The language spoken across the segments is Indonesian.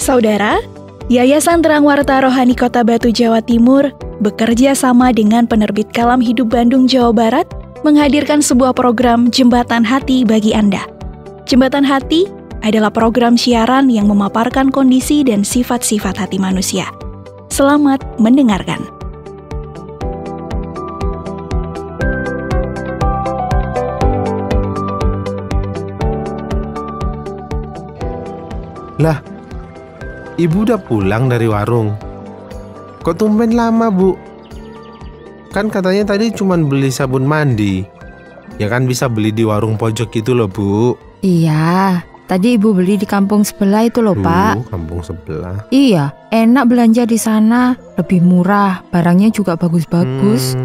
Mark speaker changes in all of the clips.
Speaker 1: Saudara, Yayasan Terang Warta Rohani Kota Batu, Jawa Timur bekerja sama dengan penerbit Kalam Hidup Bandung, Jawa Barat menghadirkan sebuah program Jembatan Hati bagi Anda. Jembatan Hati adalah program siaran yang memaparkan kondisi dan sifat-sifat hati manusia. Selamat mendengarkan.
Speaker 2: Lah, Ibu udah pulang dari warung. Kok tumben lama, Bu? Kan katanya tadi cuma beli sabun mandi. Ya kan bisa beli di warung pojok itu loh, Bu.
Speaker 3: Iya, tadi Ibu beli di kampung sebelah itu loh, Pak.
Speaker 2: Kampung sebelah.
Speaker 3: Iya, enak belanja di sana, lebih murah, barangnya juga bagus-bagus.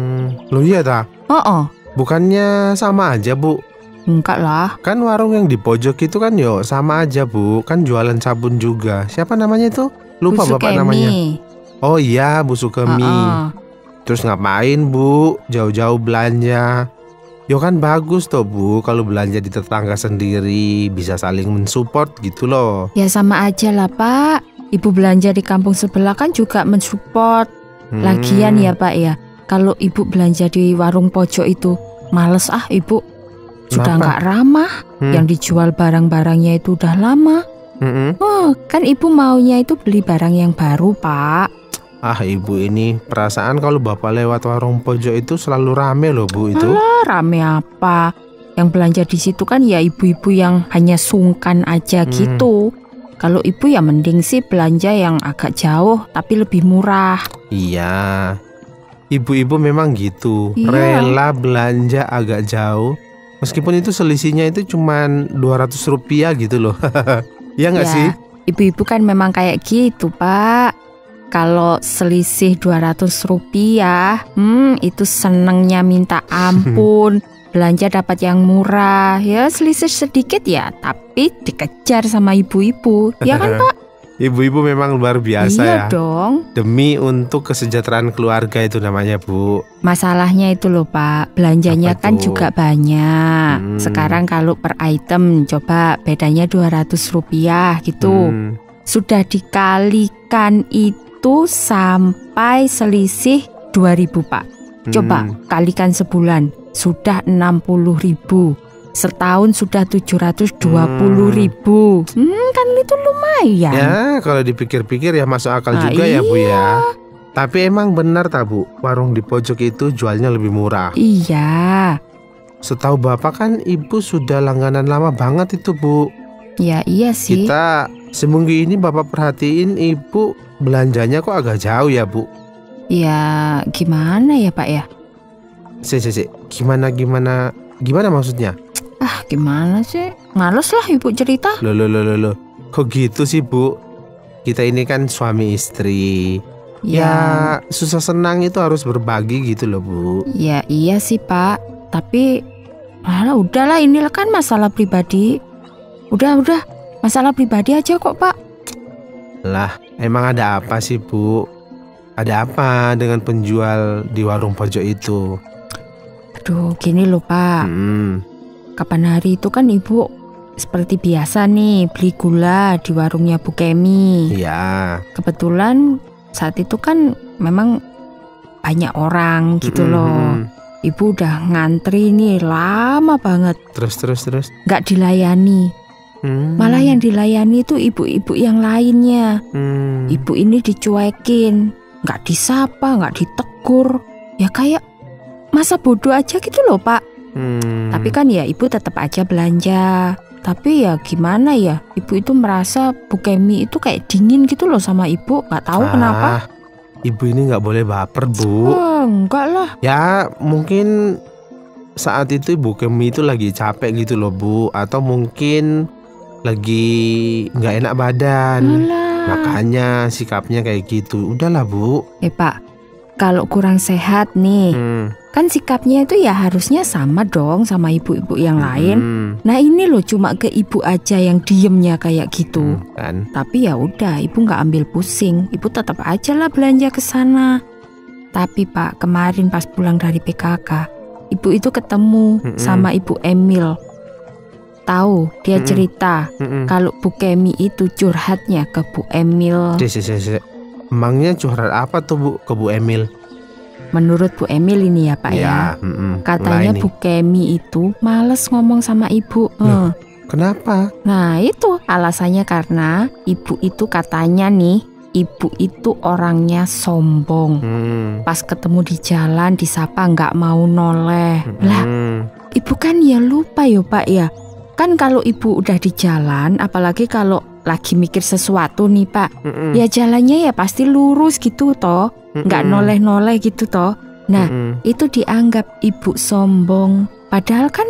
Speaker 2: Loh iya ta?
Speaker 3: Oh,
Speaker 2: bukannya sama aja, Bu?
Speaker 3: enggak lah.
Speaker 2: Kan warung yang di pojok itu kan yo sama aja, Bu. Kan jualan sabun juga. Siapa namanya itu? Lupa
Speaker 3: Bu
Speaker 2: bapak
Speaker 3: Sukemi.
Speaker 2: namanya. Oh iya, Bu Sukemi. Terus ngapain, Bu? Jauh-jauh belanja. Yo kan bagus toh, Bu, kalau belanja di tetangga sendiri, bisa saling mensupport gitu loh.
Speaker 3: Ya sama aja lah, Pak. Ibu belanja di kampung sebelah kan juga mensupport. Lagian ya, Pak ya, kalau Ibu belanja di warung pojok itu males Ibu. Sudah
Speaker 2: Kenapa?
Speaker 3: nggak ramah, yang dijual barang-barangnya itu udah lama. Oh, kan Ibu maunya itu beli barang yang baru, Pak.
Speaker 2: Ibu ini perasaan kalau bapak lewat warung pojok itu selalu rame loh, Bu itu.
Speaker 3: Alah, rame apa? Yang belanja di situ kan ya ibu-ibu yang hanya sungkan aja gitu. Kalau Ibu ya mending sih belanja yang agak jauh tapi lebih murah.
Speaker 2: Iya, ibu-ibu memang gitu.
Speaker 3: Iya.
Speaker 2: Rela belanja agak jauh, meskipun itu selisihnya itu cuman Rp200 gitu loh. Iya nggak
Speaker 3: Ya,
Speaker 2: sih?
Speaker 3: ibu-ibu kan memang kayak gitu, Pak. Kalau selisih Rp200, itu senengnya minta ampun. Belanja dapat yang murah, ya selisih sedikit ya, tapi dikejar sama ibu-ibu, ya kan Pak?
Speaker 2: Ibu-ibu memang luar biasa
Speaker 3: Iya
Speaker 2: ya.
Speaker 3: dong.
Speaker 2: Demi untuk kesejahteraan keluarga itu namanya, Bu.
Speaker 3: Masalahnya itu loh Pak, belanjanya
Speaker 2: Apa
Speaker 3: kan
Speaker 2: itu?
Speaker 3: juga banyak. Sekarang kalau per item coba bedanya Rp200 gitu. Sudah dikalikan itu sampai selisih 2.000 Pak. Coba kalikan sebulan, sudah 60.000. Setahun sudah 720.000. Kan itu lumayan.
Speaker 2: Ya, kalau dipikir-pikir ya masuk akal juga ya, Bu ya. Tapi emang benar tak, Bu, warung di pojok itu jualnya lebih murah.
Speaker 3: Iya.
Speaker 2: Setahu Bapak kan Ibu sudah langganan lama banget itu, Bu.
Speaker 3: Ya iya sih.
Speaker 2: Kita seminggu ini Bapak perhatiin Ibu belanjanya kok agak jauh ya, Bu.
Speaker 3: Ya gimana ya Pak ya?
Speaker 2: Gimana maksudnya?
Speaker 3: Gimana sih? Males lah Ibu cerita.
Speaker 2: Loh. Kok gitu sih, Bu? Kita ini kan suami istri. Ya, susah senang itu harus berbagi gitu loh, Bu.
Speaker 3: Ya iya sih Pak. Tapi udahlah, inilah kan masalah pribadi. Udah masalah pribadi aja kok Pak.
Speaker 2: Lah, emang ada apa sih, Bu? Ada apa dengan penjual di warung pojok itu?
Speaker 3: Aduh, gini loh Pak. Kapan hari itu kan Ibu seperti biasa nih beli gula di warungnya Bu Kemi.
Speaker 2: Iya.
Speaker 3: Kebetulan saat itu kan memang banyak orang gitu loh. Ibu udah ngantri nih lama banget.
Speaker 2: Terus.
Speaker 3: Nggak dilayani. Malah yang dilayani itu ibu-ibu yang lainnya. Ibu ini dicuekin, nggak disapa, nggak ditegur. Ya kayak masa bodoh aja gitu loh Pak. Tapi kan ya ibu tetap aja belanja. Tapi ya gimana ya, ibu itu merasa Bu Kemi itu kayak dingin gitu loh sama ibu. Nggak tahu kenapa.
Speaker 2: Ibu ini nggak boleh baper, Bu.
Speaker 3: Enggak lah.
Speaker 2: Ya mungkin saat itu Bu Kemi itu lagi capek gitu loh, Bu. Atau mungkin lagi nggak enak badan.
Speaker 3: Alah.
Speaker 2: Makanya sikapnya kayak gitu. Udahlah, Bu.
Speaker 3: Pak, kalau kurang sehat nih, kan sikapnya itu ya harusnya sama dong sama ibu-ibu yang lain. Nah ini loh cuma ke ibu aja yang diemnya kayak gitu.
Speaker 2: Kan.
Speaker 3: Tapi ya udah, ibu nggak ambil pusing. Ibu tetap aja lah belanja ke sana. Tapi Pak, kemarin pas pulang dari PKK, ibu itu ketemu sama Ibu Emil. tahu, dia cerita kalau Bu Kemi itu curhatnya ke Bu Emil.
Speaker 2: Emangnya curhat apa tuh Bu ke Bu Emil?
Speaker 3: Menurut Bu Emil ini ya Pak ya, katanya Bu Kemi itu males ngomong sama ibu.
Speaker 2: Kenapa?
Speaker 3: Nah itu alasannya karena ibu itu katanya nih, ibu itu orangnya sombong. Pas ketemu di jalan disapa nggak mau noleh. Lah, ibu kan ya lupa ya Pak ya. Kan kalau ibu udah di jalan, apalagi kalau lagi mikir sesuatu nih Pak, ya jalannya ya pasti lurus gitu toh, nggak noleh-noleh gitu toh. Nah itu dianggap ibu sombong. Padahal kan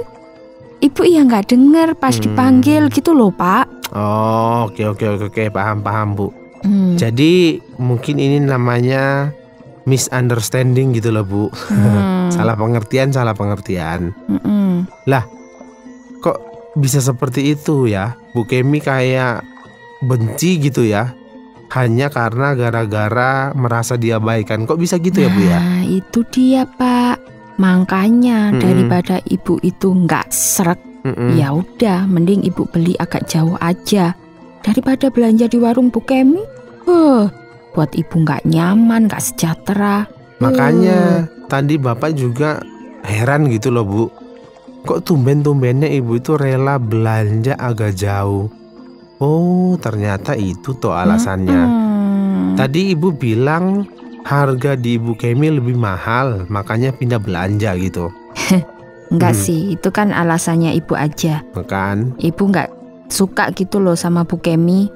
Speaker 3: ibu ya nggak dengar pas dipanggil gitu loh Pak.
Speaker 2: Oh oke, paham Bu. Jadi mungkin ini namanya misunderstanding gitu loh Bu. Salah pengertian. Lah kok bisa seperti itu ya? Bu Kemi kayak benci gitu ya, hanya karena gara-gara merasa diabaikan. Kok bisa gitu ya Bu ya?
Speaker 3: Nah itu dia Pak. Makanya daripada ibu itu nggak srek, ya udah mending ibu beli agak jauh aja daripada belanja di warung Bu Kemi. Buat ibu nggak nyaman, nggak sejahtera.
Speaker 2: Makanya tadi Bapak juga heran gitu loh Bu. Kok tumben-tumbennya ibu itu rela belanja agak jauh. Oh ternyata itu tuh alasannya. Tadi ibu bilang harga di Ibu Kemi lebih mahal, makanya pindah belanja gitu.
Speaker 3: Enggak sih, itu kan alasannya ibu aja.
Speaker 2: Bukan?
Speaker 3: Ibu nggak suka gitu loh sama Bu Kemi.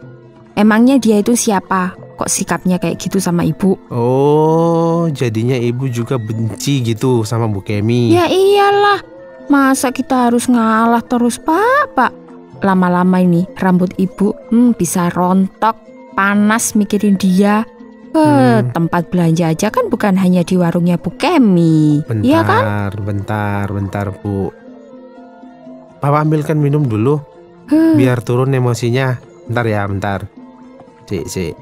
Speaker 3: Emangnya dia itu siapa? Kok sikapnya kayak gitu sama ibu?
Speaker 2: Oh jadinya ibu juga benci gitu sama Bu Kemi.
Speaker 3: Ya iyalah. Masa kita harus ngalah terus Pak? Lama-lama ini rambut ibu bisa rontok, panas mikirin dia. Tempat belanja aja kan bukan hanya di warungnya Bu Kemi. Iya kan?
Speaker 2: Bentar Bu. Papa ambilkan minum dulu, biar turun emosinya. Bentar. Sik.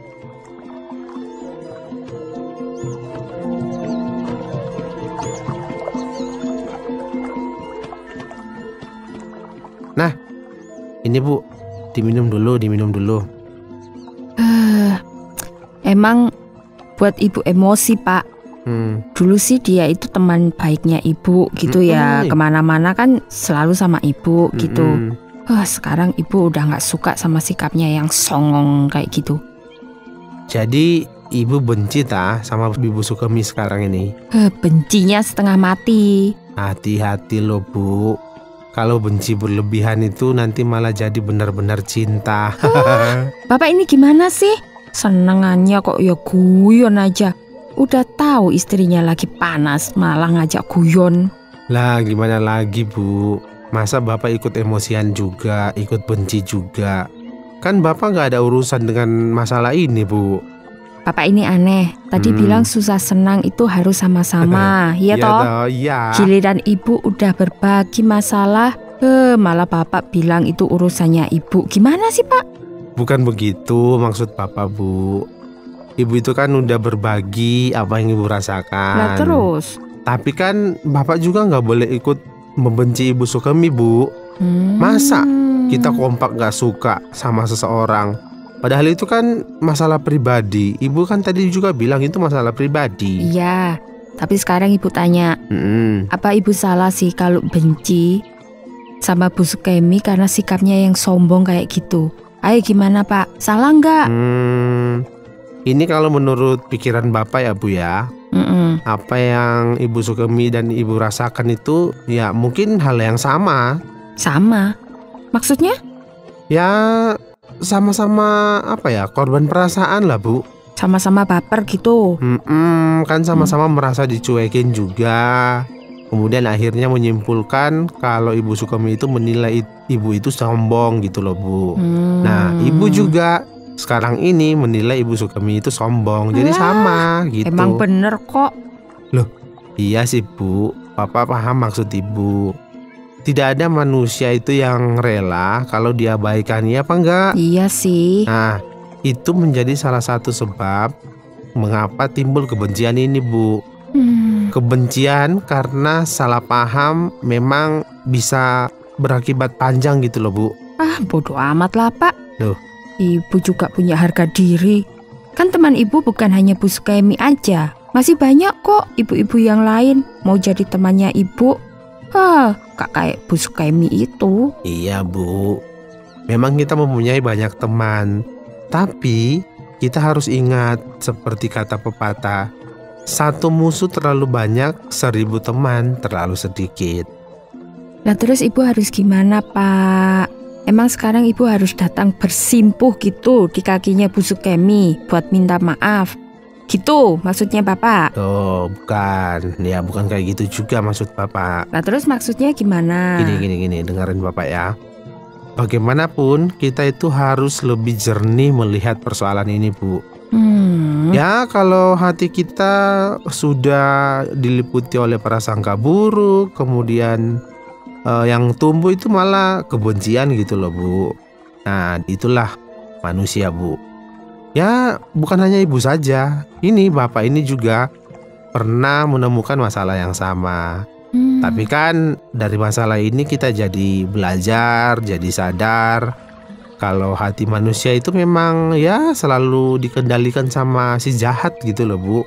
Speaker 2: Nah, ini Bu, diminum dulu.
Speaker 3: Emang buat ibu emosi Pak. Dulu sih dia itu teman baiknya ibu gitu ya. Kemana-mana kan selalu sama ibu gitu. Sekarang ibu udah gak suka sama sikapnya yang songong kayak gitu.
Speaker 2: Jadi ibu benci sama Ibu Sukemi sekarang ini?
Speaker 3: Bencinya setengah mati.
Speaker 2: Hati-hati loh Bu. Kalau benci berlebihan itu nanti malah jadi benar-benar cinta.
Speaker 3: Bapak ini gimana sih? Senengannya kok ya guyon aja. Udah tahu istrinya lagi panas malah ngajak guyon.
Speaker 2: Lah gimana lagi Bu? Masa Bapak ikut emosian juga, ikut benci juga? Kan Bapak gak ada urusan dengan masalah ini Bu.
Speaker 3: Bapak ini aneh. Tadi bilang susah senang itu harus sama-sama. Iya toh?
Speaker 2: Iya.
Speaker 3: Giliran ibu udah berbagi masalah, malah Bapak bilang itu urusannya ibu. Gimana sih Pak?
Speaker 2: Bukan begitu maksud Bapak Bu. Ibu itu kan udah berbagi apa yang ibu rasakan.
Speaker 3: Lah terus?
Speaker 2: Tapi kan Bapak juga gak boleh ikut membenci Ibu Sukemi Bu. Masa kita kompak gak suka sama seseorang? Padahal itu kan masalah pribadi. Ibu kan tadi juga bilang itu masalah pribadi.
Speaker 3: Iya, tapi sekarang ibu tanya, apa ibu salah sih kalau benci sama Bu Sukemi karena sikapnya yang sombong kayak gitu? Ayo gimana Pak, salah nggak?
Speaker 2: Ini kalau menurut pikiran Bapak ya Bu ya. Apa yang Ibu Sukemi dan Ibu rasakan itu ya mungkin hal yang sama.
Speaker 3: Sama? Maksudnya?
Speaker 2: Ya sama-sama korban perasaan lah Bu.
Speaker 3: Sama-sama baper gitu.
Speaker 2: Kan sama-sama merasa dicuekin juga. Kemudian akhirnya menyimpulkan kalau Ibu Sukemi itu menilai ibu itu sombong gitu loh Bu. Nah ibu juga sekarang ini menilai Ibu Sukemi itu sombong. Jadi sama gitu.
Speaker 3: Emang bener kok.
Speaker 2: Loh iya sih Bu, Papa paham maksud ibu. Tidak ada manusia itu yang rela kalau diabaikan, ya apa enggak?
Speaker 3: Iya sih.
Speaker 2: Nah, itu menjadi salah satu sebab mengapa timbul kebencian ini, Bu. Kebencian karena salah paham memang bisa berakibat panjang gitu loh Bu.
Speaker 3: Ah, bodoh amat lah Pak.
Speaker 2: Loh.
Speaker 3: Ibu juga punya harga diri. Kan teman ibu bukan hanya Bu Sukaimi aja. Masih banyak kok ibu-ibu yang lain mau jadi temannya ibu. Gak kayak Bu Sukaimi itu.
Speaker 2: Iya Bu, memang kita mempunyai banyak teman. Tapi kita harus ingat seperti kata pepatah, satu musuh terlalu banyak, 1000 teman terlalu sedikit.
Speaker 3: Lah terus ibu harus gimana Pak? Emang sekarang ibu harus datang bersimpuh gitu di kakinya Bu Sukaimi buat minta maaf? Gitu maksudnya Bapak?
Speaker 2: Oh bukan, ya bukan kayak gitu juga maksud Bapak.
Speaker 3: Lah terus maksudnya gimana?
Speaker 2: Gini, dengerin Bapak ya. Bagaimanapun kita itu harus lebih jernih melihat persoalan ini Bu. Ya kalau hati kita sudah diliputi oleh prasangka buruk, kemudian yang tumbuh itu malah kebencian gitu loh Bu. Nah itulah manusia Bu. Ya bukan hanya ibu saja, ini bapak ini juga pernah menemukan masalah yang sama. Tapi kan dari masalah ini kita jadi belajar, jadi sadar kalau hati manusia itu memang ya selalu dikendalikan sama si jahat gitu loh Bu.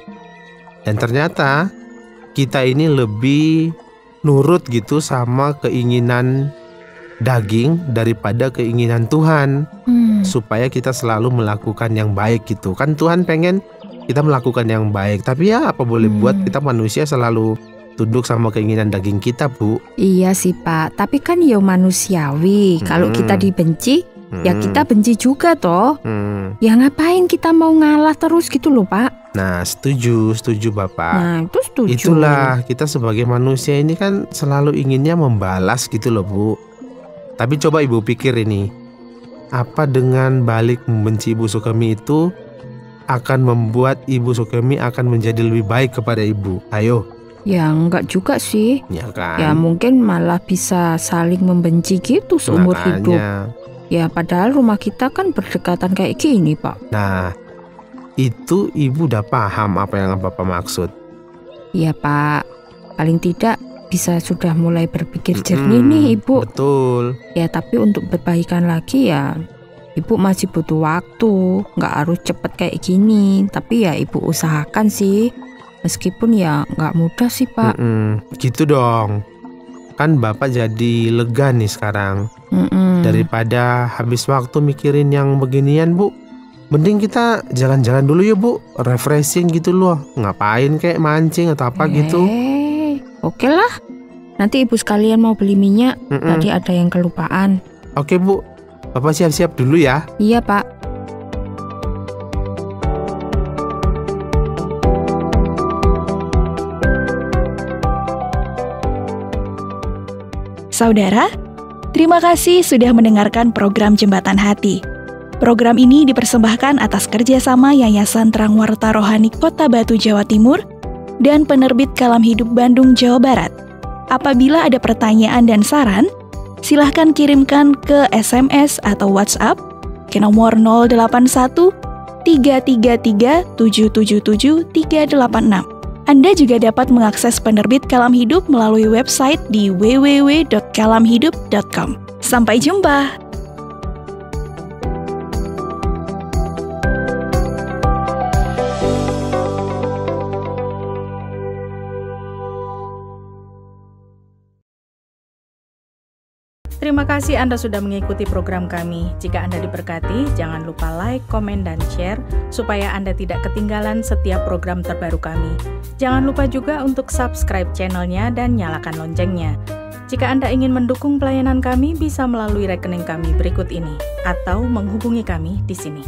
Speaker 2: Dan ternyata kita ini lebih nurut gitu sama keinginan daging daripada keinginan Tuhan. Supaya kita selalu melakukan yang baik gitu. Kan Tuhan pengen kita melakukan yang baik. Tapi ya apa boleh buat, kita manusia selalu tunduk sama keinginan daging kita Bu.
Speaker 3: Iya sih Pak, tapi kan ya manusiawi. Kalau kita dibenci, ya kita benci juga toh. Ya ngapain kita mau ngalah terus gitu loh Pak.
Speaker 2: Nah setuju Bapak.
Speaker 3: Nah itu setuju.
Speaker 2: Itulah kita sebagai manusia ini kan selalu inginnya membalas gitu loh Bu. Tapi coba ibu pikir ini, apa dengan balik membenci Ibu Sukaimi itu akan membuat Ibu Sukaimi akan menjadi lebih baik kepada ibu? Ayo.
Speaker 3: Ya enggak juga sih.
Speaker 2: Ya kan.
Speaker 3: Ya mungkin malah bisa saling membenci gitu seumur hidup. Ya padahal rumah kita kan berdekatan kayak gini Pak.
Speaker 2: Nah itu ibu udah paham apa yang Bapak maksud?
Speaker 3: Iya Pak, paling tidak bisa sudah mulai berpikir jernih nih ibu.
Speaker 2: Betul.
Speaker 3: Ya tapi untuk berbaikan lagi ya ibu masih butuh waktu. Nggak harus cepet kayak gini. Tapi ya ibu usahakan sih. Meskipun ya nggak mudah sih Pak.
Speaker 2: Gitu dong. Kan Bapak jadi lega nih sekarang. Daripada habis waktu mikirin yang beginian Bu, mending kita jalan-jalan dulu ya Bu. Refreshing gitu loh. Ngapain kayak mancing atau apa gitu.
Speaker 3: Oke lah, nanti ibu sekalian mau beli minyak. Tadi ada yang kelupaan.
Speaker 2: Oke Bu, Bapak siap-siap dulu ya.
Speaker 3: Iya Pak.
Speaker 1: Saudara, terima kasih sudah mendengarkan program Jembatan Hati. Program ini dipersembahkan atas kerjasama Yayasan Terang Warta Rohani Kota Batu, Jawa Timur, dan Penerbit Kalam Hidup Bandung, Jawa Barat. Apabila ada pertanyaan dan saran, silahkan kirimkan ke SMS atau WhatsApp ke nomor 081 333 777 386. Anda juga dapat mengakses Penerbit Kalam Hidup melalui website di www.kalamhidup.com. Sampai jumpa!
Speaker 4: Terima kasih Anda sudah mengikuti program kami. Jika Anda diberkati, jangan lupa like, komen, dan share supaya Anda tidak ketinggalan setiap program terbaru kami. Jangan lupa juga untuk subscribe channelnya dan nyalakan loncengnya. Jika Anda ingin mendukung pelayanan kami, bisa melalui rekening kami berikut ini atau menghubungi kami di sini.